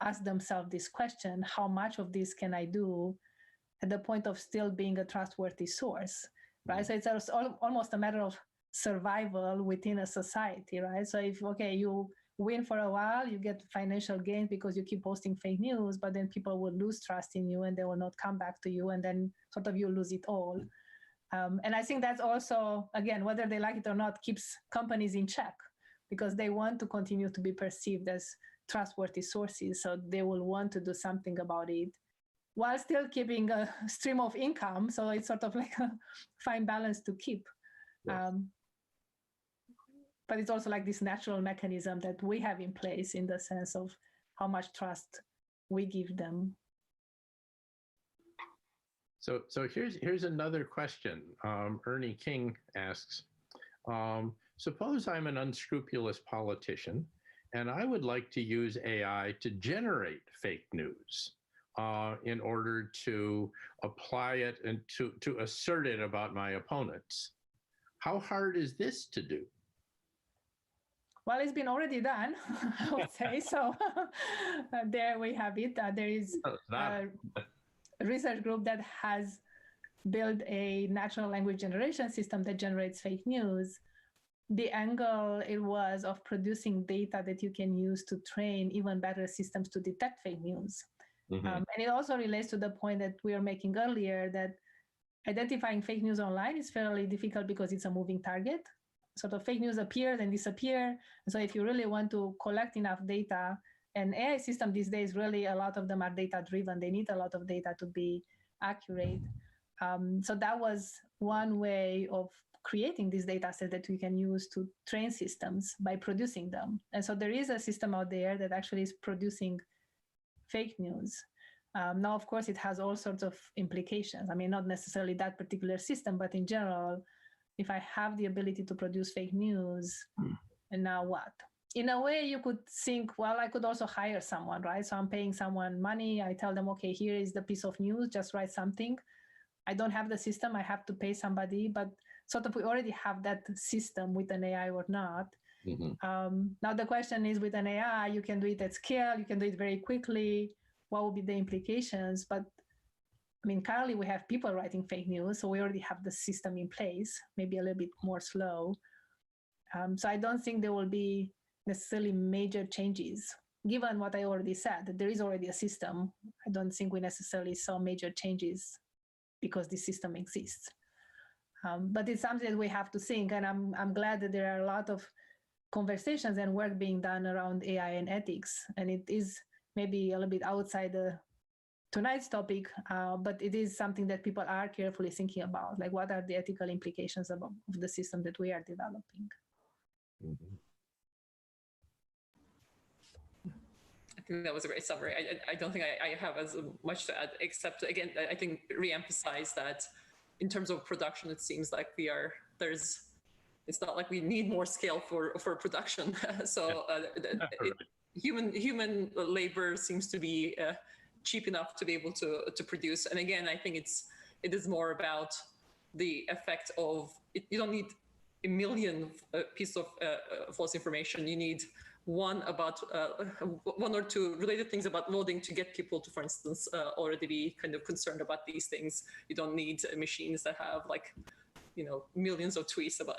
ask themselves this question: how much of this can I do at the point of still being a trustworthy source, right? So it's almost a matter of survival within a society, right? So if, okay, you win for a while, you get financial gain because you keep posting fake news, but then people will lose trust in you and they will not come back to you, and then sort of you lose it all. And I think that's also, again, whether they like it or not, keeps companies in check, because they want to continue to be perceived as trustworthy sources. So they will want to do something about it while still keeping a stream of income. So it's sort of like a fine balance to keep. Yes. But it's also like this natural mechanism that we have in place, in the sense of how much trust we give them. So here's another question. Ernie King asks, suppose I'm an unscrupulous politician and I would like to use AI to generate fake news in order to apply it and to assert it about my opponents. How hard is this to do? Well, it's been already done, I would say. So there we have it. There is a research group that has built a natural language generation system that generates fake news. The angle it was of producing data that you can use to train even better systems to detect fake news. Mm-hmm. And it also relates to the point that we were making earlier, that identifying fake news online is fairly difficult because it's a moving target. Sort of fake news appears and disappear. And so if you really want to collect enough data, and AI systems these days, really a lot of them are data driven. They need a lot of data to be accurate. So that was one way of creating this data set that we can use to train systems, by producing them. And so there is a system out there that actually is producing fake news. Now, of course, it has all sorts of implications. I mean, not necessarily that particular system, but in general, if I have the ability to produce fake news, and now what? in a way, you could think, well, I could also hire someone, right? So I'm paying someone money. I tell them, okay, here is the piece of news, just write something. I don't have the system. I have to pay somebody, but sort of we already have that system with an AI or not. Now the question is, with an AI, you can do it at scale. You can do it very quickly. What will be the implications? But I mean, currently we have people writing fake news, so we already have the system in place, maybe a little bit more slow. So I don't think there will be necessarily major changes. Given what I already said, that there is already a system, I don't think we necessarily saw major changes because the system exists. But it's something that we have to think, and I'm glad that there are a lot of conversations and work being done around AI and ethics, and it is maybe a little bit outside tonight's topic, but it is something that people are carefully thinking about, like what are the ethical implications of the system that we are developing. I think that was a great summary. I don't think I have as much to add, except again, I think re-emphasize that in terms of production, it seems like it's not like we need more scale for production. So human labor seems to be cheap enough to be able to produce. And again, I think it is more about the effect of it. You don't need a million pieces of false information. You need one or two related things about loading to get people to, for instance, already be kind of concerned about these things. You don't need machines that have millions of tweets about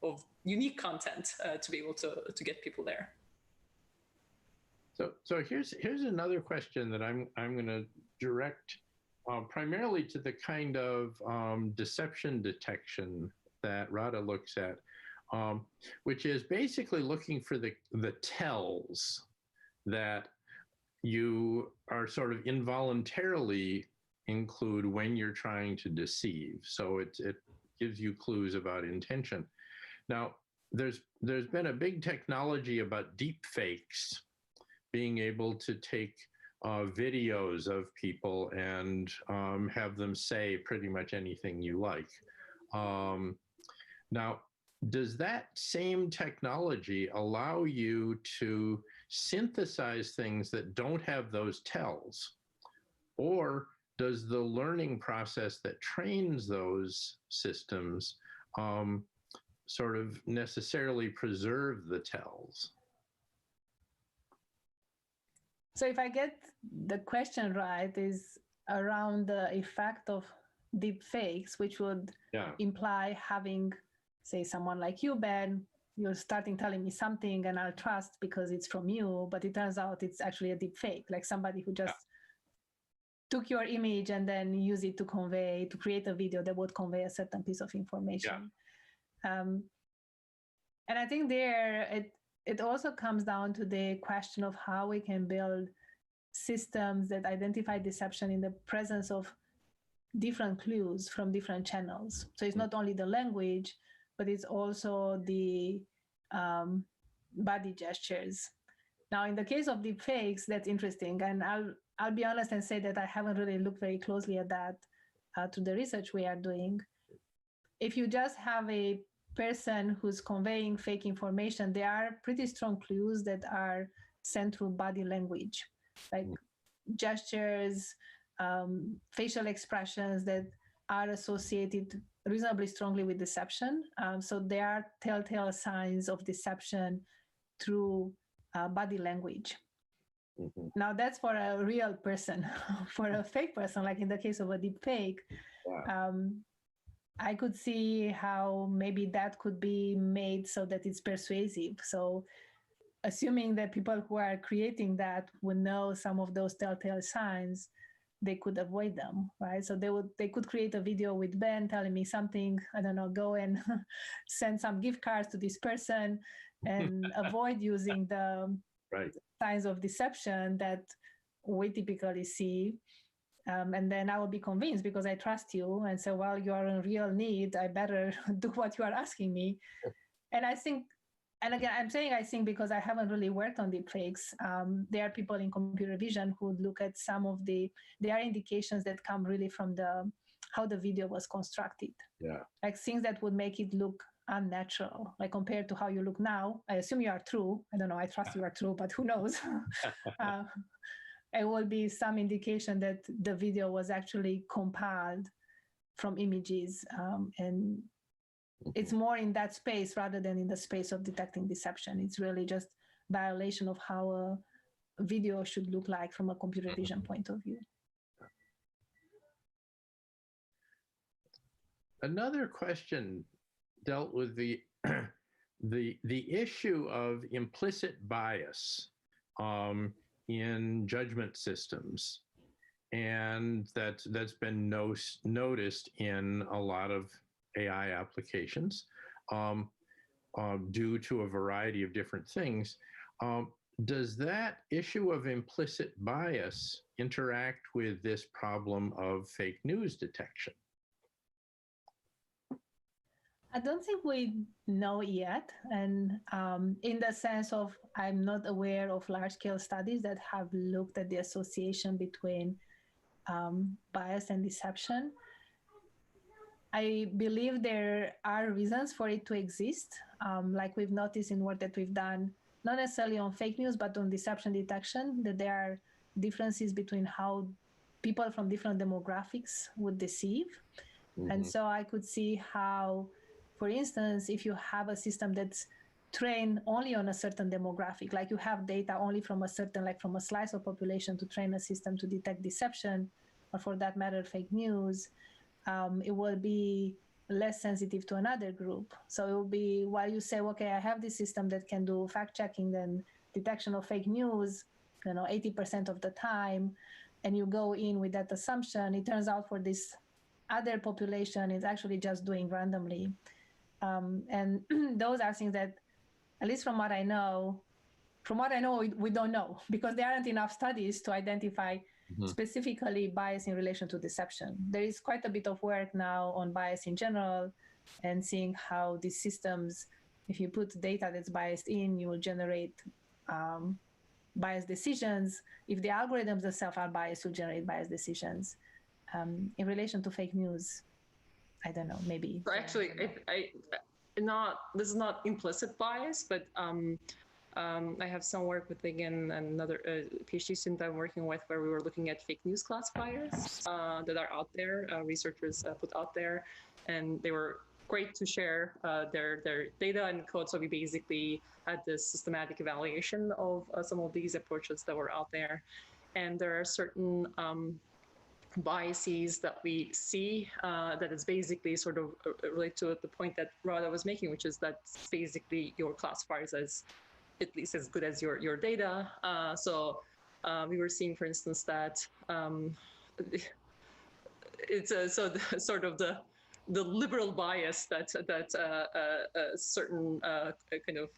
of unique content to be able to get people there. So here's another question that I'm going to direct primarily to the kind of deception detection that Rada looks at, which is basically looking for the tells that you are sort of involuntarily include when you're trying to deceive. So it gives you clues about intention. Now, there's been a big technology about deep fakes, being able to take videos of people and have them say pretty much anything you like. Now, does that same technology allow you to synthesize things that don't have those tells? Or does the learning process that trains those systems sort of necessarily preserve the tells? So if I get the question right, is around the effect of deep fakes, which would imply having, say, someone like you, Ben, you're starting telling me something and I'll trust because it's from you, but it turns out it's actually a deep fake, like somebody who just took your image and then use it to create a video that would convey a certain piece of information. And I think it also comes down to the question of how we can build systems that identify deception in the presence of different clues from different channels. So it's not only the language, but it's also the body gestures. Now, in the case of deepfakes, that's interesting. And I'll be honest and say that I haven't really looked very closely at that to the research we are doing. If you just have a person who's conveying fake information, there are pretty strong clues that are sent through body language, like gestures, facial expressions that are associated reasonably strongly with deception. So there are telltale signs of deception through body language. Now that's for a real person. For a fake person, like in the case of a deep fake, I could see how maybe that could be made so that it's persuasive. So assuming that people who are creating that would know some of those telltale signs, they could avoid them, right? So they could create a video with Ben telling me something, I don't know, go and send some gift cards to this person and avoid using the signs of deception that we typically see. And then I will be convinced because I trust you. And so, well, you are in real need, I better do what you are asking me. And I think, and again, I'm saying I think because I haven't really worked on deepfakes. There are people in computer vision who would look at some of there are indications that come really from how the video was constructed. Like things that would make it look unnatural, like compared to how you look now. I assume you are true. I don't know. I trust you are true, but who knows? It will be some indication that the video was actually compiled from images, and it's more in that space rather than in the space of detecting deception. It's really just violation of how a video should look like from a computer vision point of view. Another question dealt with the the issue of implicit bias in judgment systems, and that's been noticed in a lot of AI applications due to a variety of different things. Does that issue of implicit bias interact with this problem of fake news detection? I don't think we know yet. And in the sense of, I'm not aware of large-scale studies that have looked at the association between bias and deception. I believe there are reasons for it to exist. Like we've noticed in work that we've done, not necessarily on fake news, but on deception detection, that there are differences between how people from different demographics would deceive. Mm-hmm. And so I could see how, for instance, if you have a system that's trained only on a certain demographic, like you have data only from a certain, like from a slice of population to train a system to detect deception, or for that matter, fake news, it will be less sensitive to another group. So it will be, while you say, okay, I have this system that can do fact checking and detection of fake news, 80% of the time, and you go in with that assumption, it turns out for this other population, it's actually just doing randomly. And those are things that, at least from what I know, we don't know, because there aren't enough studies to identify specifically bias in relation to deception. There is quite a bit of work now on bias in general and seeing how these systems, if you put data that's biased in, you will generate biased decisions. If the algorithms themselves are biased, you'll generate biased decisions. In relation to fake news, I don't know, maybe. So actually, this is not implicit bias, but I have some work with, again, another PhD student I'm working with, where we were looking at fake news classifiers that are out there, researchers put out there, and they were great to share their data and code. So we basically had this systematic evaluation of some of these approaches that were out there. And there are certain biases that we see that is basically sort of relate to the point that Rada was making, which is that basically your classifiers as at least as good as your data. So we were seeing, for instance, that it's sort of the liberal bias that certain kind of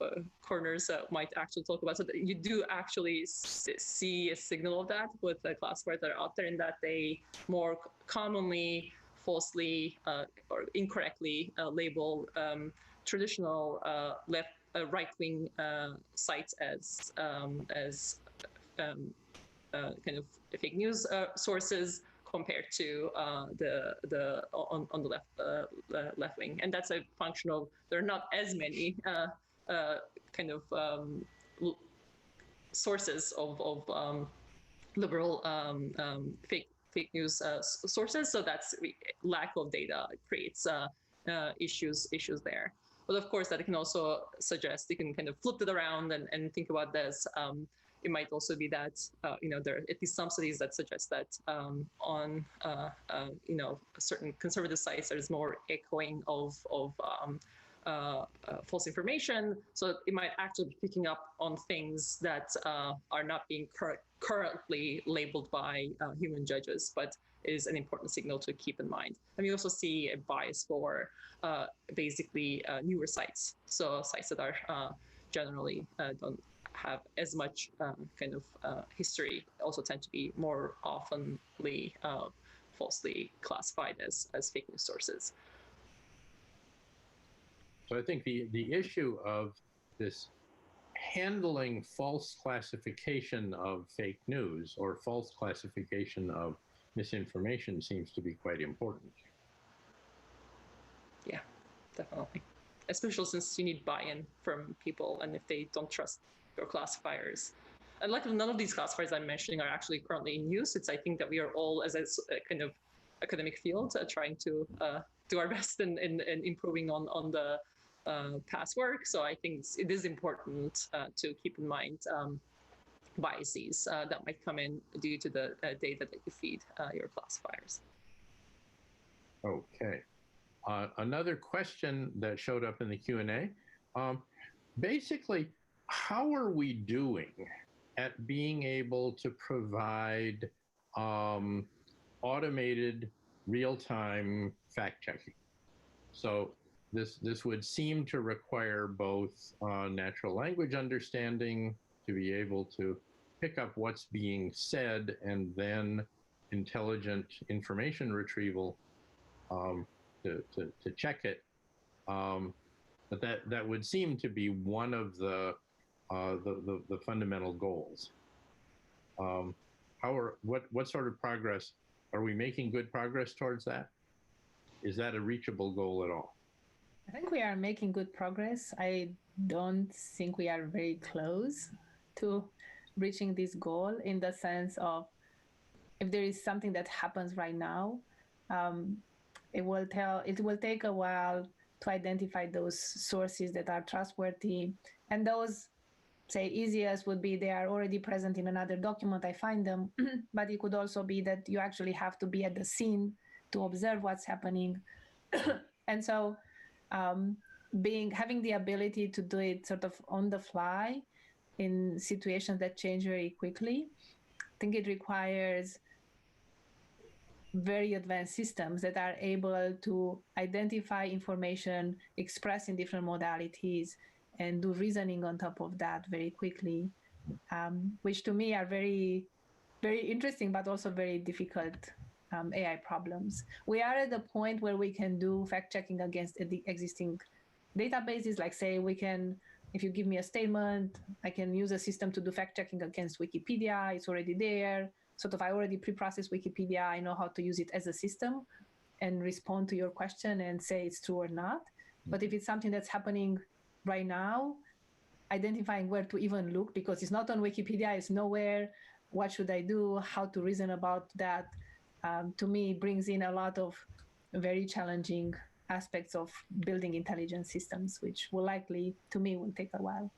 corners might actually talk about. So that you do actually see a signal of that with the classifiers that are out there, in that they more commonly falsely or incorrectly label traditional right-wing sites as kind of fake news sources, compared to the on the left wing, and that's a function of there are not as many kind of sources of liberal fake news sources. So that's lack of data creates issues there. But of course, that can also suggest, you can kind of flip it around and think about this. It might also be that, there are at least some studies that suggest that on, certain conservative sites, there's more echoing of false information. So it might actually be picking up on things that are not being currently labeled by human judges, but is an important signal to keep in mind. And we also see a bias for basically newer sites. So sites that are generally don't have as much kind of history also tend to be more oftenly falsely classified as fake news sources. So I think the issue of this handling false classification of fake news or false classification of misinformation seems to be quite important. Yeah, definitely. especially since you need buy-in from people, and if they don't trust your classifiers. And like none of these classifiers I'm mentioning are actually currently in use. I think that we are all, as a kind of academic field, trying to do our best in improving on the past work. So I think it is important to keep in mind biases that might come in due to the data that you feed your classifiers. Okay. Another question that showed up in the Q&A, basically, how are we doing at being able to provide automated real-time fact-checking? So this would seem to require both natural language understanding to be able to pick up what's being said, and then intelligent information retrieval to check it. But that would seem to be one of the fundamental goals. What sort of progress are we making? Good progress towards that? Is that a reachable goal at all? I think we are making good progress. I don't think we are very close to reaching this goal, in the sense of, if there is something that happens right now, it will take a while to identify those sources that are trustworthy. And those, say, easiest would be they are already present in another document, I find them. But it could also be that you actually have to be at the scene to observe what's happening. And so having the ability to do it sort of on the fly in situations that change very quickly, I think it requires very advanced systems that are able to identify information, express in different modalities, and do reasoning on top of that very quickly, which to me are very, very interesting, but also very difficult AI problems. We are at the point where we can do fact-checking against the existing databases. Like, say, if you give me a statement, I can use a system to do fact-checking against Wikipedia. It's already there. Sort of, I already pre-processed Wikipedia. I know how to use it as a system and respond to your question and say it's true or not. But if it's something that's happening right now, identifying where to even look, because it's not on Wikipedia, it's nowhere, what should I do, how to reason about that, to me brings in a lot of very challenging aspects of building intelligent systems, which will likely, to me, will take a while.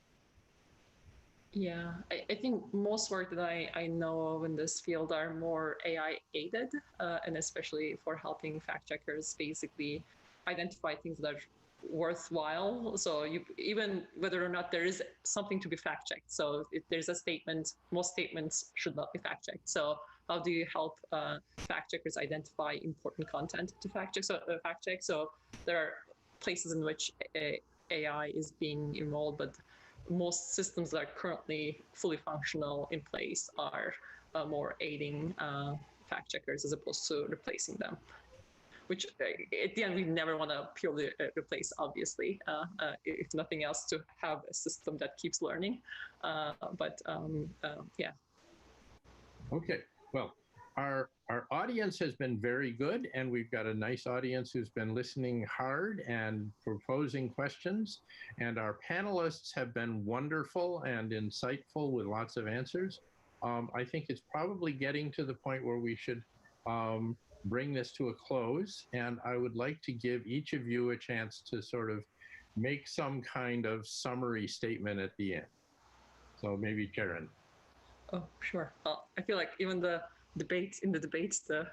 Yeah, I think most work that I know of in this field are more AI aided, and especially for helping fact checkers basically identify things that are worthwhile. So even whether or not there is something to be fact checked. So if there's a statement, most statements should not be fact checked. So how do you help fact checkers identify important content to fact check? So there are places in which AI is being involved, but most systems that are currently fully functional in place are more aiding fact checkers as opposed to replacing them, which at the end we never want to purely replace, obviously, if nothing else, to have a system that keeps learning. Yeah. Okay, well, our audience has been very good, and we've got a nice audience who's been listening hard and proposing questions, and our panelists have been wonderful and insightful with lots of answers. I think it's probably getting to the point where we should bring this to a close, and I would like to give each of you a chance to sort of make some kind of summary statement at the end. So maybe Ceren. Oh, sure. Well, I feel like even the debates, the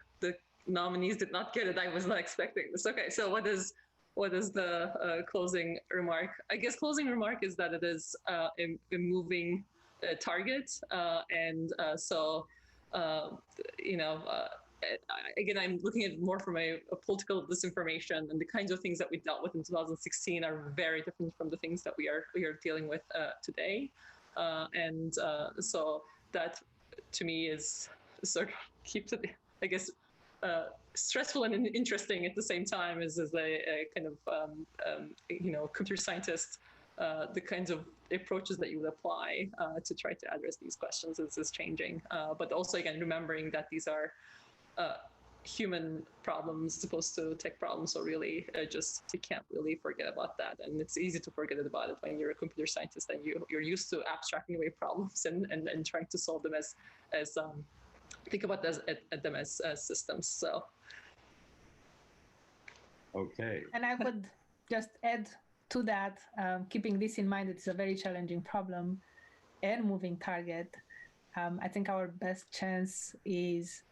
nominees did not get it. I was not expecting this. Okay, so what is the closing remark? I guess closing remark is that it is a moving target, again, I'm looking at it more from a political disinformation, and the kinds of things that we dealt with in 2016 are very different from the things that we are dealing with today. So that, to me, is sort of keeps it, I guess, stressful and interesting at the same time. As a kind of computer scientist, the kinds of approaches that you would apply to try to address these questions is changing. But also, again, remembering that these are human problems as opposed to tech problems. So really, just you can't really forget about that. And it's easy to forget about it when you're a computer scientist and you're used to abstracting away problems and trying to solve them as think about them as systems. So. Okay. And I would just add to that, keeping this in mind, it's a very challenging problem and moving target. I think our best chance is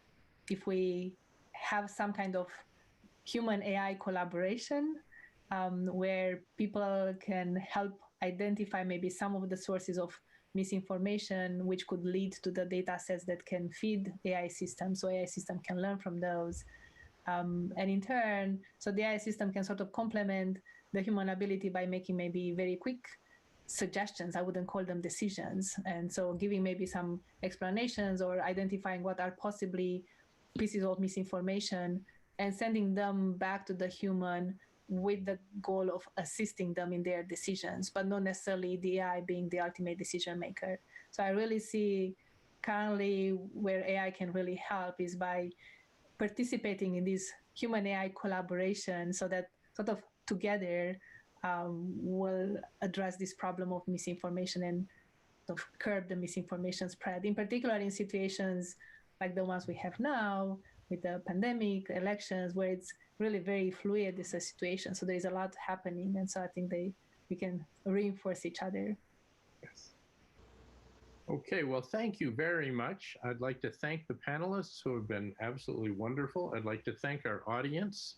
if we have some kind of human AI collaboration where people can help identify maybe some of the sources of misinformation, which could lead to the data sets that can feed AI systems, so AI system can learn from those. And in turn, so the AI system can sort of complement the human ability by making maybe very quick suggestions. I wouldn't call them decisions. And so giving maybe some explanations or identifying what are possibly pieces of misinformation and sending them back to the human with the goal of assisting them in their decisions, but not necessarily the AI being the ultimate decision maker. So I really see currently where AI can really help is by participating in this human AI collaboration so that sort of together will address this problem of misinformation and sort of curb the misinformation spread, in particular in situations like the ones we have now with the pandemic, elections, where it's really very fluid, it's a situation. So there is a lot happening. And so I think we can reinforce each other. Yes. Okay, well, thank you very much. I'd like to thank the panelists who have been absolutely wonderful. I'd like to thank our audience.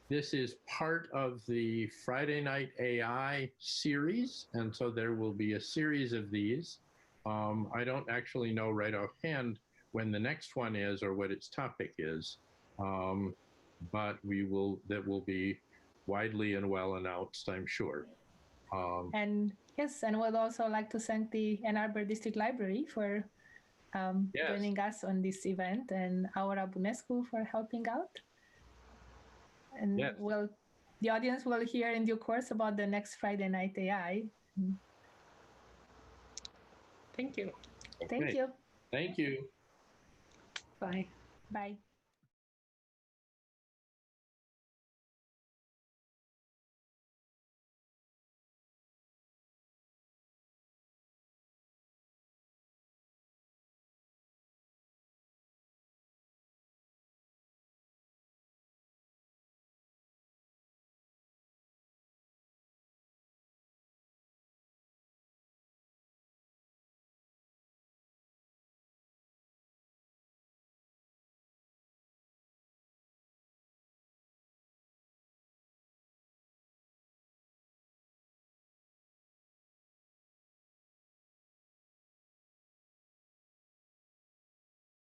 This is part of the Friday Night AI series, and so there will be a series of these. I don't actually know right offhand when the next one is or what its topic is, but that will be widely and well announced, I'm sure. And yes, and we'd also like to thank the Ann Arbor District Library for Yes. joining us on this event, and Aura Bunescu for helping out. And Yes. the audience will hear in due course about the next Friday Night AI. Thank you. Okay. Thank you. Thank you. Bye. Bye.